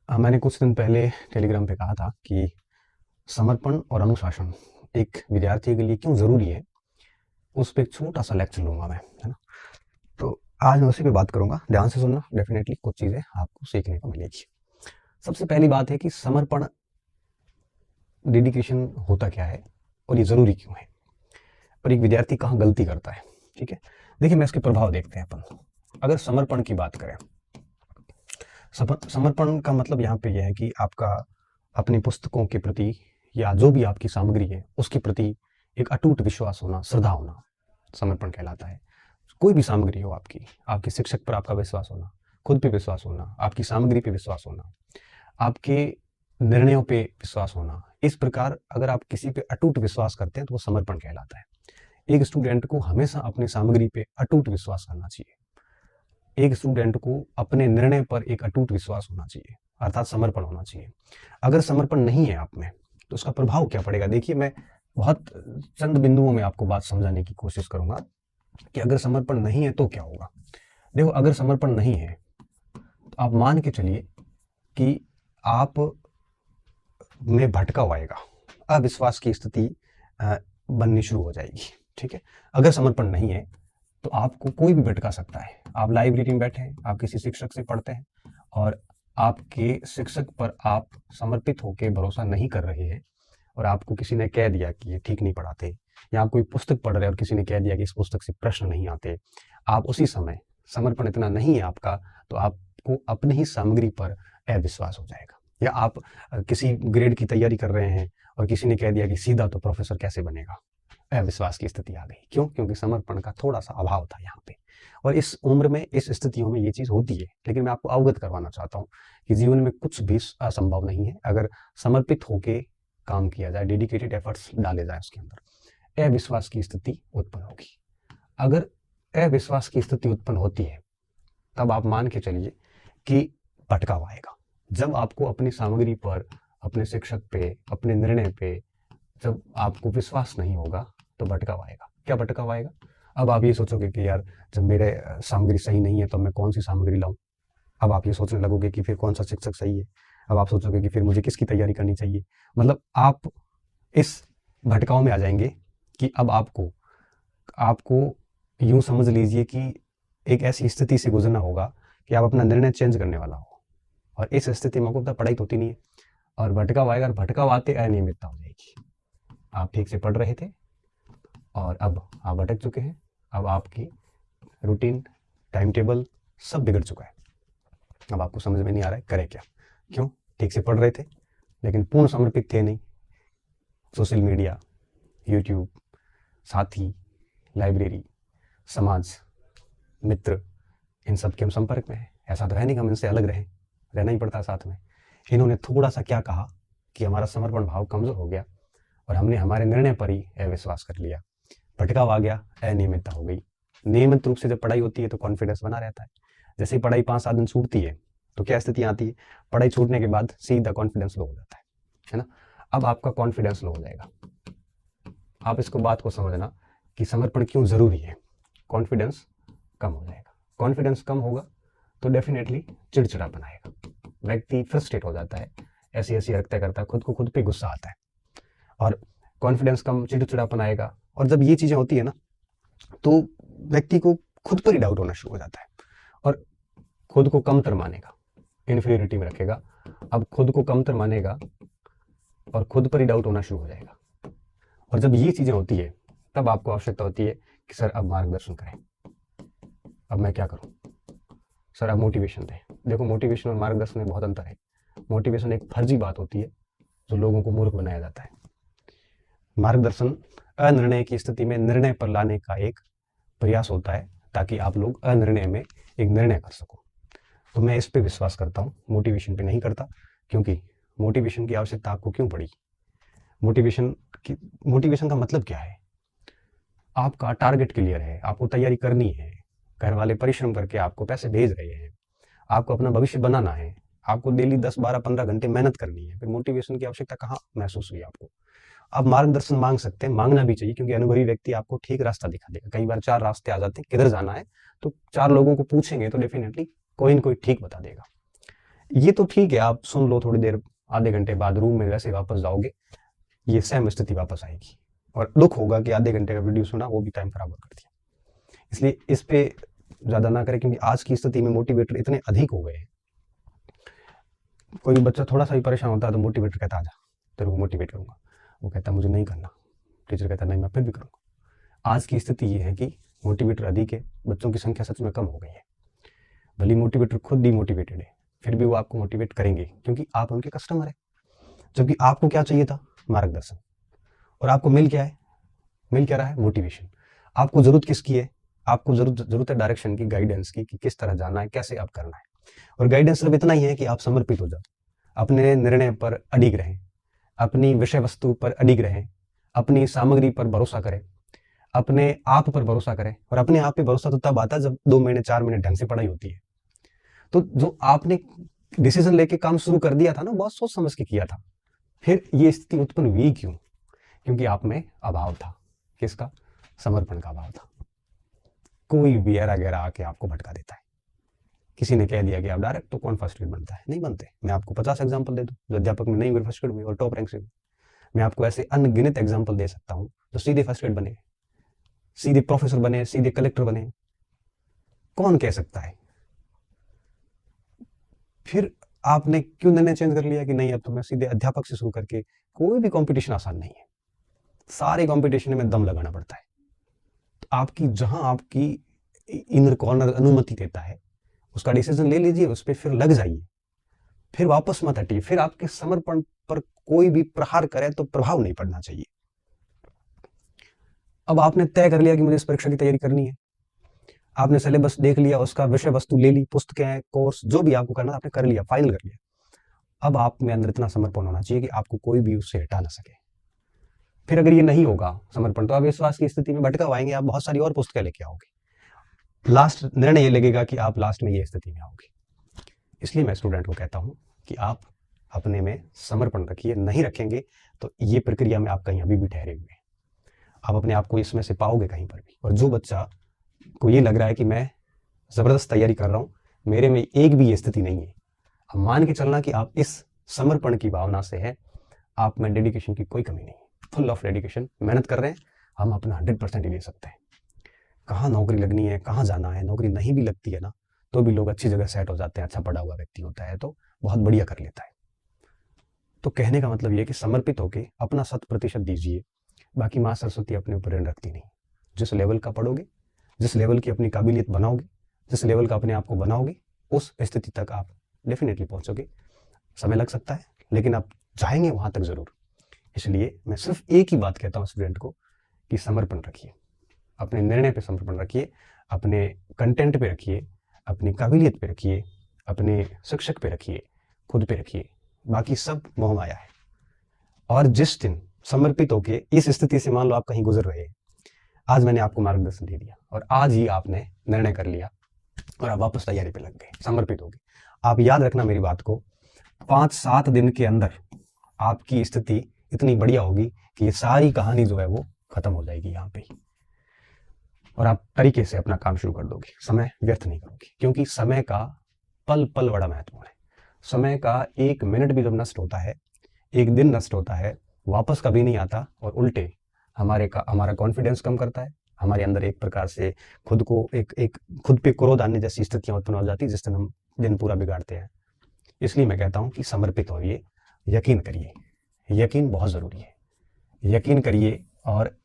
मैंने कुछ दिन पहले टेलीग्राम पे कहा था कि समर्पण और अनुशासन एक विद्यार्थी के लिए क्यों ज़रूरी है, उस पे एक छोटा-सा लेक्चर लूँगा मैं, है ना? तो आज मैं उसी पे बात करूँगा, ध्यान से सुनना, डेफ़िनेटली कुछ चीज़ें आपको सीखने को मिलेगी। सबसे पहली बात है कि समर्पण, डेडिकेशन होता क्या है और ये ज़रूरी क्यों है? और एक विद्यार्थी कहाँ गलती करता है, ठीक है? देखिए, मैं इसके प्रभाव देखते हैं अपन। अगर समर्पण की बात करें, समर्पण का मतलब यहाँ पे ये है कि आपका अपनी पुस्तकों के प्रति या जो भी आपकी सामग्री है उसके प्रति एक अटूट विश्वास होना, श्रद्धा होना समर्पण कहलाता है। कोई भी सामग्री हो आपकी, आपके शिक्षक पर आपका विश्वास होना, खुद पे विश्वास होना, आपकी सामग्री पे विश्वास होना, आपके निर्णयों पे विश्वास होना, इस प्रकार अगर आप किसी पे अटूट विश्वास करते हैं तो वो समर्पण कहलाता है। एक स्टूडेंट को हमेशा अपनी सामग्री पे अटूट विश्वास करना चाहिए। एक स्टूडेंट को अपने निर्णय पर एक अटूट विश्वास होना चाहिए, अर्थात समर्पण होना चाहिए। अगर समर्पण नहीं है आप में तो उसका प्रभाव क्या पड़ेगा? देखिए, मैं बहुत चंद बिंदुओं में आपको बात समझाने की कोशिश करूंगा कि अगर समर्पण नहीं है तो क्या होगा। देखो, अगर समर्पण नहीं है तो आप मान के चलिए कि आप में भटकाव आएगा, अविश्वास की स्थिति बननी शुरू हो जाएगी। ठीक है, अगर समर्पण नहीं है तो आपको कोई भी भटका सकता है। आप लाइब्रेरी में बैठे हैं, आप किसी शिक्षक से पढ़ते हैं और आपके शिक्षक पर आप समर्पित होकर भरोसा नहीं कर रहे हैं और आपको किसी ने कह दिया कि ये ठीक नहीं पढ़ाते, या आप कोई पुस्तक पढ़ रहे हैं और किसी ने कह दिया कि इस पुस्तक से प्रश्न नहीं आते, आप उसी समय समर्पण इतना नहीं है आपका, तो आपको अपनी ही सामग्री पर अविश्वास हो जाएगा। या आप किसी ग्रेड की तैयारी कर रहे हैं और किसी ने कह दिया कि सीधा तो प्रोफेसर कैसे बनेगा, अविश्वास की स्थिति आ गई। क्यों? क्योंकि समर्पण का थोड़ा सा अभाव था यहाँ पे। और इस उम्र में, इस स्थितियों में ये चीज़ होती है, लेकिन मैं आपको अवगत करवाना चाहता हूँ कि जीवन में कुछ भी असंभव नहीं है अगर समर्पित होके काम किया जाए, डेडिकेटेड एफर्ट्स डाले जाए उसके अंदर। अविश्वास की स्थिति उत्पन्न होगी। अगर अविश्वास की स्थिति उत्पन्न होती है तब आप मान के चलिए कि भटकाव आएगा। जब आपको अपनी सामग्री पर, अपने शिक्षक पे, अपने निर्णय पे जब आपको विश्वास नहीं होगा तो भटकाव आएगा। क्या भटकाव आएगा? अब आप ये सोचोगे कि यार, जब मेरे सामग्री सही नहीं है तो मैं कौन सी सामग्री लाऊं। अब आप ये सोचने लगोगे कि फिर कौन सा शिक्षक सही है। अब आप सोचोगे कि फिर मुझे किसकी तैयारी करनी चाहिए। मतलब आप इस भटकाव में आ जाएंगे कि अब आपको आपको यूं समझ लीजिए कि एक ऐसी स्थिति से गुजरना होगा कि आप अपना निर्णय चेंज करने वाला हो, और इस स्थिति में आपको पढ़ाई तो होती नहीं है और भटकाव आएगा, और भटकाव आते अनियमितता हो जाएगी। आप ठीक से पढ़ रहे थे और अब आप भटक चुके हैं। अब आपकी रूटीन, टाइम टेबल सब बिगड़ चुका है। अब आपको समझ में नहीं आ रहा है करें क्या। क्यों? ठीक से पढ़ रहे थे लेकिन पूर्ण समर्पित थे नहीं। सोशल मीडिया, यूट्यूब, साथी, लाइब्रेरी, समाज, मित्र, इन सब के हम संपर्क में हैं। ऐसा तो है नहीं कि हम इनसे अलग रहें, रहना ही पड़ता है साथ में। इन्होंने थोड़ा सा क्या कहा कि हमारा समर्पण भाव कमजोर हो गया और हमने हमारे निर्णय पर ही अविश्वास कर लिया। भटकाव आ गया, अनियमितता हो गई। नियमित रूप से जब पढ़ाई होती है तो कॉन्फिडेंस बना रहता है। जैसे ही पढ़ाई 5-7 दिन छूटती है तो क्या स्थिति आती है? पढ़ाई छूटने के बाद सीधा कॉन्फिडेंस लो हो जाता है ना? अब आपका कॉन्फिडेंस लो हो जाएगा। आप इसको बात को समझना कि समर्पण क्यों जरूरी है। कॉन्फिडेंस कम हो जाएगा। कॉन्फिडेंस कम होगा तो डेफिनेटली चिड़चिड़ापन आएगा, व्यक्ति फ्रस्ट्रेट हो जाता है, ऐसी ऐसी हरकतें करता है, खुद को खुद पे गुस्सा आता है। और कॉन्फिडेंस कम, चिड़चिड़ापन आएगा, और जब ये चीजें होती है ना तो व्यक्ति को खुद पर ही डाउट होना शुरू हो जाता है और खुद को कमतर मानेगा, इन्फीरियरिटी में रखेगा। अब खुद को कमतर मानेगा और खुद पर ही डाउट होना शुरू हो जाएगा। और जब ये चीजें होती है तब आपको आवश्यकता होती है कि सर अब मार्गदर्शन करें, अब मैं क्या करूं, सर अब मोटिवेशन दें। देखो, मोटिवेशन और मार्गदर्शन में बहुत अंतर है। मोटिवेशन एक फर्जी बात होती है जो लोगों को मूर्ख बनाया जाता है। मार्गदर्शन अनिर्णय की स्थिति में निर्णय पर लाने का एक प्रयास होता है ताकि आप लोग अनिर्णय में एक निर्णय कर सको। तो मैं इस पे विश्वास करता हूँ, मोटिवेशन पे नहीं करता। क्योंकि मोटिवेशन की आवश्यकता आपको क्यों पड़ी? मोटिवेशन का मतलब क्या है? आपका टारगेट क्लियर है, आपको तैयारी करनी है, घर वाले परिश्रम करके आपको पैसे भेज रहे हैं, आपको अपना भविष्य बनाना है, आपको डेली 10-12-15 घंटे मेहनत करनी है। फिर मोटिवेशन की आवश्यकता कहाँ महसूस हुई आपको? आप मार्गदर्शन मांग सकते हैं, मांगना भी चाहिए, क्योंकि अनुभवी व्यक्ति आपको ठीक रास्ता दिखा देगा। कई बार 4 रास्ते आ जाते हैं, किधर जाना है, तो 4 लोगों को पूछेंगे तो डेफिनेटली कोई न कोई ठीक बता देगा। ये तो ठीक है, आप सुन लो थोड़ी देर, आधे घंटे बाद रूम में वैसे वापस जाओगे, ये सेम स्थिति वापस आएगी और दुख होगा कि आधे घंटे का वीडियो सुना, वो भी टाइम खराब कर दिया। इसलिए इस पे ज़्यादा ना करें, क्योंकि आज की स्थिति में मोटिवेटर इतने अधिक हो गए हैं। कोई भी बच्चा थोड़ा सा भी परेशान होता है तो मोटिवेटर कहता आजा तेरे को मोटिवेट करूँगा, वो कहता मुझे नहीं करना, टीचर कहता नहीं मैं फिर भी करूँगा। आज की स्थिति ये है कि मोटिवेटर अधिक है, बच्चों की संख्या सच में कम हो गई है। भले मोटिवेटर खुद डिमोटिवेटेड है, फिर भी वो आपको मोटिवेट करेंगे क्योंकि आप उनके कस्टमर है। जबकि आपको क्या चाहिए था? मार्गदर्शन। और आपको मिल क्या है? मिल क्या रहा है? मोटिवेशन। आपको जरूरत किसकी है? आपको जरूरत है डायरेक्शन की, गाइडेंस की, कि किस तरह जाना है, कैसे आप करना है। और गाइडेंस सिर्फ इतना ही है कि आप समर्पित हो जाओ, अपने निर्णय पर अडिग रहें, अपनी विषय वस्तु पर अडिग रहें, अपनी सामग्री पर भरोसा करें, अपने आप पर भरोसा करें। और अपने आप पे भरोसा तो तब आता है जब 2 महीने 4 महीने ढंग से पढ़ाई होती है। तो जो आपने डिसीजन लेके काम शुरू कर दिया था ना, बहुत सोच समझ के किया था, फिर ये स्थिति उत्पन्न हुई क्यों? क्योंकि आप में अभाव था। किसका? समर्पण का अभाव था। कोई भी ऐरा गैरा आके आपको भटका देता है। किसी ने कह दिया कि आप डायरेक्ट तो कौन फर्स्ट ग्रेड बनता है? नहीं बनते। मैं आपको 50 एग्जाम्पल दे दूं जो अध्यापक में नहीं हुए फर्स्ट ग्रेड हुए और टॉप रैंक से हुए। मैं आपको ऐसे अनगिनत एग्जाम्पल दे सकता हूँ जो सीधे फर्स्ट ग्रेड बने, सीधे प्रोफेसर बने, सीधे कलेक्टर बने। कौन कह सकता है? फिर आपने क्यों निर्णय चेंज कर लिया कि नहीं अब तो मैं सीधे अध्यापक से शुरू करके? कोई भी कंपटीशन आसान नहीं है, सारे कंपटीशन में दम लगाना पड़ता है। तो आपकी जहां आपकी इनर कॉर्नर अनुमति देता है उसका डिसीजन ले लीजिए, उस पर फिर लग जाइए, फिर वापस मत हटिए। फिर आपके समर्पण पर कोई भी प्रहार करे तो प्रभाव नहीं पड़ना चाहिए। अब आपने तय कर लिया कि मुझे इस परीक्षा की तैयारी करनी है, आपने सिलेबस देख लिया, उसका विषय वस्तु ले ली, पुस्तकें, कोर्स, जो भी आपको करना आपने कर लिया, फाइनल कर लिया। अब आप में अंदर इतना समर्पण होना चाहिए कि आपको कोई भी उससे हटा ना सके। फिर अगर ये नहीं होगा समर्पण, तो आप विश्वास की स्थिति में भटका आएंगे, आप बहुत सारी और पुस्तकें लेके आओगे। लास्ट निर्णय ये लगेगा कि आप लास्ट में ये स्थिति में आओगे। इसलिए मैं स्टूडेंट को कहता हूं कि आप अपने में समर्पण रखिए। नहीं रखेंगे तो ये प्रक्रिया में आप कहीं अभी भी ठहरे हुए हैं, आप अपने आप को इसमें से पाओगे कहीं पर भी। और जो बच्चा को ये लग रहा है कि मैं जबरदस्त तैयारी कर रहा हूं, मेरे में एक भी ये स्थिति नहीं है, अब मान के चलना कि आप इस समर्पण की भावना से है, आप में डेडिकेशन की कोई कमी नहीं है, फुल ऑफ डेडिकेशन, मेहनत कर रहे हैं, हम अपना 100% ही ले सकते हैं। कहाँ नौकरी लगनी है, कहाँ जाना है, नौकरी नहीं भी लगती है ना तो भी लोग अच्छी जगह सेट हो जाते हैं, अच्छा पढ़ा हुआ व्यक्ति होता है तो बहुत बढ़िया कर लेता है। तो कहने का मतलब ये कि समर्पित होकर अपना 100% दीजिए। बाकी माँ सरस्वती अपने ऊपर ऋण रखती नहीं। जिस लेवल का पढ़ोगे, जिस लेवल की अपनी काबिलियत बनाओगे, जिस लेवल का अपने आप को बनाओगे, उस स्थिति तक आप डेफिनेटली पहुंचोगे। समय लग सकता है लेकिन आप जाएंगे वहां तक जरूर। इसलिए मैं सिर्फ एक ही बात कहता हूँ स्टूडेंट को कि समर्पण रखिए, अपने निर्णय पे समर्पण रखिए, अपने कंटेंट पे रखिए, अपनी काबिलियत पे रखिए, अपने शिक्षक पे रखिए, खुद पे रखिए। बाकी सब मोह माया है। और जिस दिन समर्पित होके इस स्थिति से मान लो आप कहीं गुजर रहे हैं, आज मैंने आपको मार्गदर्शन दे दिया और आज ही आपने निर्णय कर लिया और आप वापस तैयारी पे लग गए, समर्पित हो गए। आप याद रखना मेरी बात को, 5-7 दिन के अंदर आपकी स्थिति इतनी बढ़िया होगी कि ये सारी कहानी जो है वो खत्म हो जाएगी यहाँ पे ही, और आप तरीके से अपना काम शुरू कर दोगे, समय व्यर्थ नहीं करोगे। क्योंकि समय का पल पल बड़ा महत्वपूर्ण है। समय का 1 मिनट भी जब नष्ट होता है, 1 दिन नष्ट होता है, वापस कभी नहीं आता, और उल्टे हमारा कॉन्फिडेंस कम करता है, हमारे अंदर एक प्रकार से खुद को एक खुद पे क्रोध आने जैसी स्थितियां उत्पन्न हो जाती है, जिस दिन हम दिन पूरा बिगाड़ते हैं। इसलिए मैं कहता हूं कि समर्पित होइए, यकीन करिए, यकीन बहुत जरूरी है। यकीन करिए और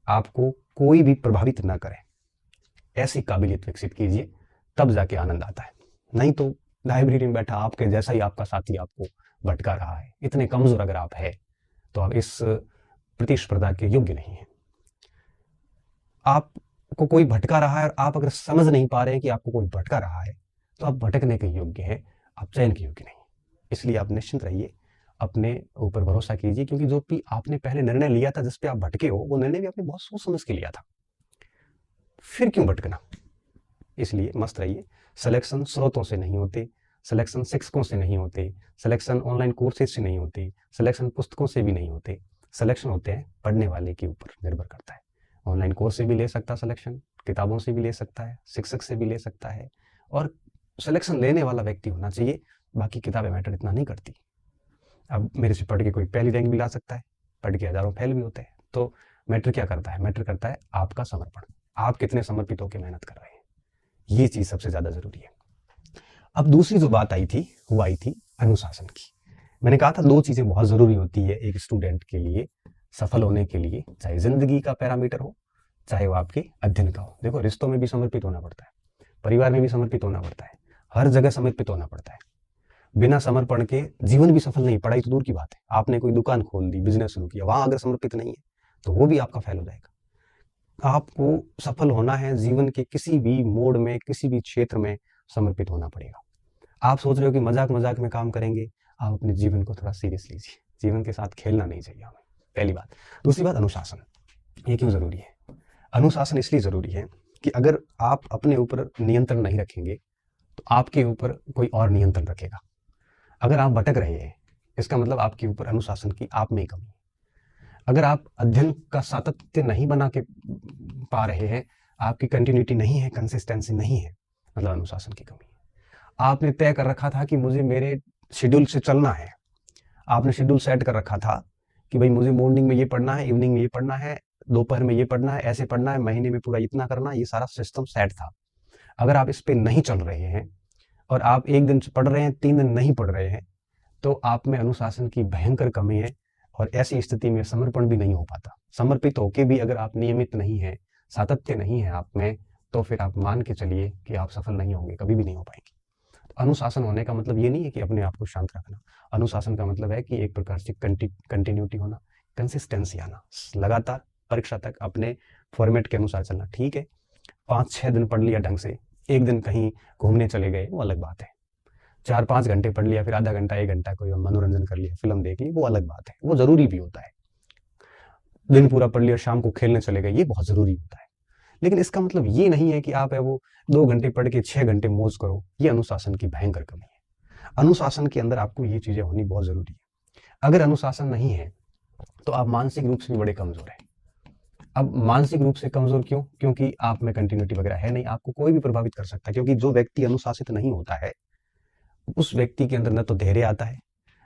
आपको कोई भी प्रभावित ना करे, ऐसी काबिलियत विकसित कीजिए, तब जाके आनंद आता है। नहीं तो लाइब्रेरी में बैठा आपके जैसा ही आपका साथी आपको भटका रहा है, इतने कमजोर अगर आप है तो आप इस प्रतिस्पर्धा के योग्य नहीं है। आपको कोई भटका रहा है और आप अगर समझ नहीं पा रहे हैं कि आपको कोई भटका रहा है तो आप भटकने के योग्य हैं, आप चयन के योग्य नहीं। इसलिए आप निश्चिंत रहिए, अपने ऊपर भरोसा कीजिए, क्योंकि जो भी आपने पहले निर्णय लिया था, जिस पे आप भटके हो, वो निर्णय भी आपने बहुत सोच समझ के लिया था, फिर क्यों भटकना। इसलिए मस्त रहिए। सिलेक्शन स्रोतों से नहीं होते, सिलेक्शन शिक्षकों से नहीं होते, सिलेक्शन ऑनलाइन कोर्सेज से नहीं होते, सिलेक्शन पुस्तकों से भी नहीं होते। सिलेक्शन होते हैं पढ़ने वाले के ऊपर निर्भर करता है। ऑनलाइन कोर्स से भी ले सकता है सिलेक्शन, किताबों से भी ले सकता है, शिक्षक से भी ले सकता है, और सिलेक्शन लेने वाला व्यक्ति होना चाहिए बाकी किताबें मैटर इतना नहीं करती। अब मेरे से पढ़ के कोई पहली रैंक भी ला सकता है, पढ़ के हज़ारों फेल भी होते हैं। तो मैटर क्या करता है? मैटर करता है आपका समर्पण, आप कितने समर्पित होकर मेहनत कर रहे हैं, ये चीज़ सबसे ज़्यादा ज़रूरी है। अब दूसरी जो बात आई थी वो आई थी अनुशासन की। मैंने कहा था 2 चीज़ें बहुत ज़रूरी होती है एक स्टूडेंट के लिए सफल होने के लिए, चाहे ज़िंदगी का पैरामीटर हो, चाहे वो आपके अध्ययन का हो। देखो, रिश्तों में भी समर्पित होना पड़ता है, परिवार में भी समर्पित होना पड़ता है, हर जगह समर्पित होना पड़ता है। बिना समर्पण के जीवन भी सफल नहीं, पढ़ाई तो दूर की बात है। आपने कोई दुकान खोल दी, बिजनेस शुरू किया, वहां अगर समर्पित नहीं है तो वो भी आपका फेल हो जाएगा। आपको सफल होना है जीवन के किसी भी मोड़ में, किसी भी क्षेत्र में समर्पित होना पड़ेगा। आप सोच रहे हो कि मजाक मजाक में काम करेंगे, आप अपने जीवन को थोड़ा सीरियस लीजिए। जीवन के साथ खेलना नहीं चाहिए हमें, पहली बात। दूसरी बात, अनुशासन। ये क्यों जरूरी है? अनुशासन इसलिए जरूरी है कि अगर आप अपने ऊपर नियंत्रण नहीं रखेंगे तो आपके ऊपर कोई और नियंत्रण रखेगा। अगर आप भटक रहे हैं, इसका मतलब आपके ऊपर अनुशासन की आप में ही कमी है। अगर आप अध्ययन का सातत्य नहीं बना के पा रहे हैं, आपकी कंटिन्यूटी नहीं है, कंसिस्टेंसी नहीं है, मतलब अनुशासन की कमी है। आपने तय कर रखा था कि मुझे मेरे शेड्यूल से चलना है, आपने शेड्यूल सेट कर रखा था कि भाई मुझे मॉर्निंग में ये पढ़ना है, इवनिंग में ये पढ़ना है, दोपहर में ये पढ़ना है, ऐसे पढ़ना है, महीने में पूरा इतना करना, ये सारा सिस्टम सेट था। अगर आप इस पे नहीं चल रहे हैं और आप एक दिन पढ़ रहे हैं, 3 दिन नहीं पढ़ रहे हैं, तो आप में अनुशासन की भयंकर कमी है और ऐसी स्थिति में समर्पण भी नहीं हो पाता। समर्पित होके भी अगर आप नियमित नहीं है, सातत्य नहीं है आप में, तो फिर आप मान के चलिए कि आप सफल नहीं होंगे, कभी भी नहीं हो पाएंगे। अनुशासन होने का मतलब ये नहीं है कि अपने आप को शांत रखना। अनुशासन का मतलब है कि एक प्रकार से कंटिन्यूटी होना, कंसिस्टेंसी आना, लगातार परीक्षा तक अपने फॉर्मेट के अनुसार चलना। ठीक है, 5-6 दिन पढ़ लिया ढंग से, एक दिन कहीं घूमने चले गए, वो अलग बात है। 4-5 घंटे पढ़ लिया, फिर आधा घंटा 1 घंटा कोई मनोरंजन कर लिया, फिल्म देख ली, वो अलग बात है, वो जरूरी भी होता है। दिन पूरा पढ़ लिया, शाम को खेलने चले गए, ये बहुत जरूरी होता है। लेकिन इसका मतलब ये नहीं है कि आप है वो 2 घंटे पढ़ के 6 घंटे मौज करो। ये अनुशासन की भयंकर कमी है। अनुशासन के अंदर आपको ये चीजें होनी बहुत जरूरी है। अगर अनुशासन नहीं है तो आप मानसिक रूप से भी बड़े कमजोर हैं। अब मानसिक रूप से कमजोर क्यों? क्योंकि आप में कंटिन्यूटी वगैरह है नहीं, आपको कोई भी प्रभावित कर सकता है। क्योंकि जो व्यक्ति अनुशासित नहीं होता है, उस व्यक्ति के अंदर न तो धैर्य आता है,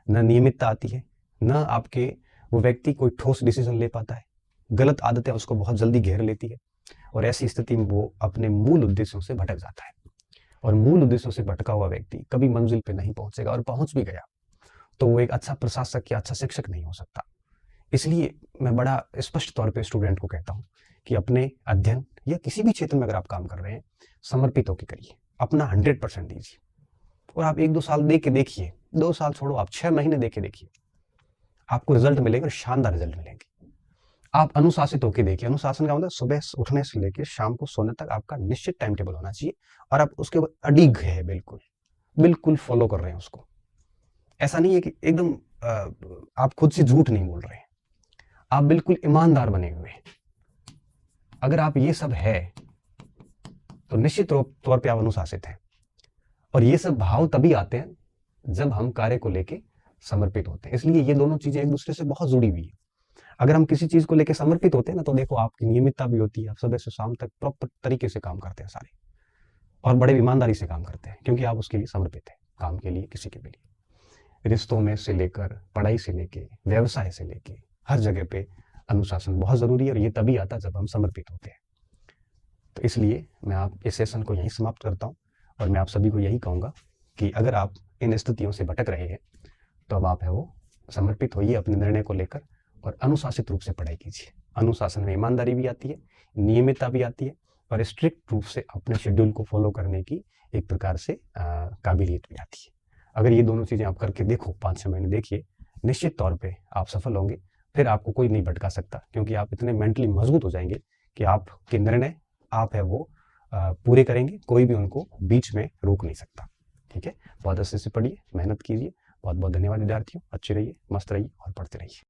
न नियमितता आती है, न आपके वो व्यक्ति कोई ठोस डिसीजन ले पाता है। गलत आदतें उसको बहुत जल्दी घेर लेती है और ऐसी स्थिति में वो अपने मूल उद्देश्यों से भटक जाता है। और मूल उद्देश्यों से भटका हुआ व्यक्ति कभी मंजिल पे नहीं पहुंचेगा, और पहुंच भी गया तो वो एक अच्छा प्रशासक या अच्छा शिक्षक नहीं हो सकता। इसलिए मैं बड़ा स्पष्ट तौर पे स्टूडेंट को कहता हूँ कि अपने अध्ययन या किसी भी क्षेत्र में अगर आप काम कर रहे हैं, समर्पित होकर करिए, अपना 100% दीजिए। और आप 1-2 साल दे के देखिए, 2 साल छोड़ो, आप 6 महीने दे के देखिए, आपको रिजल्ट मिलेगा, शानदार रिजल्ट मिलेंगे। आप अनुशासित होकर देखिए। अनुशासन का मतलब सुबह उठने से लेकर शाम को सोने तक आपका निश्चित टाइम टेबल होना चाहिए और आप उसके ऊपर अडिग है, बिल्कुल बिल्कुल फॉलो कर रहे हैं उसको। ऐसा नहीं है कि एकदम आप खुद से झूठ नहीं बोल रहे हैं, आप बिल्कुल ईमानदार बने हुए हैं। अगर आप ये सब है तो निश्चित तौर पे आप अनुशासित हैं। और ये सब भाव तभी आते हैं जब हम कार्य को लेके समर्पित होते हैं। इसलिए ये दोनों चीजें एक दूसरे से बहुत जुड़ी हुई है। अगर हम किसी चीज को लेकर समर्पित होते हैं ना, तो देखो आपकी नियमितता भी होती है, आप सुबह से शाम तक प्रॉपर तरीके से काम करते हैं सारे, और बड़े ईमानदारी से काम करते हैं, क्योंकि आप उसके लिए समर्पित हैं, काम के लिए, किसी के भी लिए। रिश्तों में से लेकर, पढ़ाई से लेके, व्यवसाय से लेके, हर जगह पे अनुशासन बहुत जरूरी है, और ये तभी आता है जब हम समर्पित होते हैं। तो इसलिए मैं आप इस सेशन को यहीं समाप्त करता हूँ, और मैं आप सभी को यही कहूँगा कि अगर आप इन स्थितियों से भटक रहे हैं तो अब आप है वो समर्पित होइए अपने निर्णय को लेकर, और अनुशासित रूप से पढ़ाई कीजिए। अनुशासन में ईमानदारी भी आती है, नियमितता भी आती है, और स्ट्रिक्ट रूप से अपने शेड्यूल को फॉलो करने की एक प्रकार से काबिलियत भी आती है। अगर ये दोनों चीज़ें आप करके देखो, 5-6 महीने देखिए, निश्चित तौर पे आप सफल होंगे। फिर आपको कोई नहीं भटका सकता, क्योंकि आप इतने मेंटली मजबूत हो जाएंगे कि आपके निर्णय आप है वो पूरे करेंगे, कोई भी उनको बीच में रोक नहीं सकता। ठीक है, बहुत अच्छे से पढ़िए, मेहनत कीजिए। बहुत बहुत धन्यवाद विद्यार्थियों, अच्छे रहिए, मस्त रहिए और पढ़ते रहिए।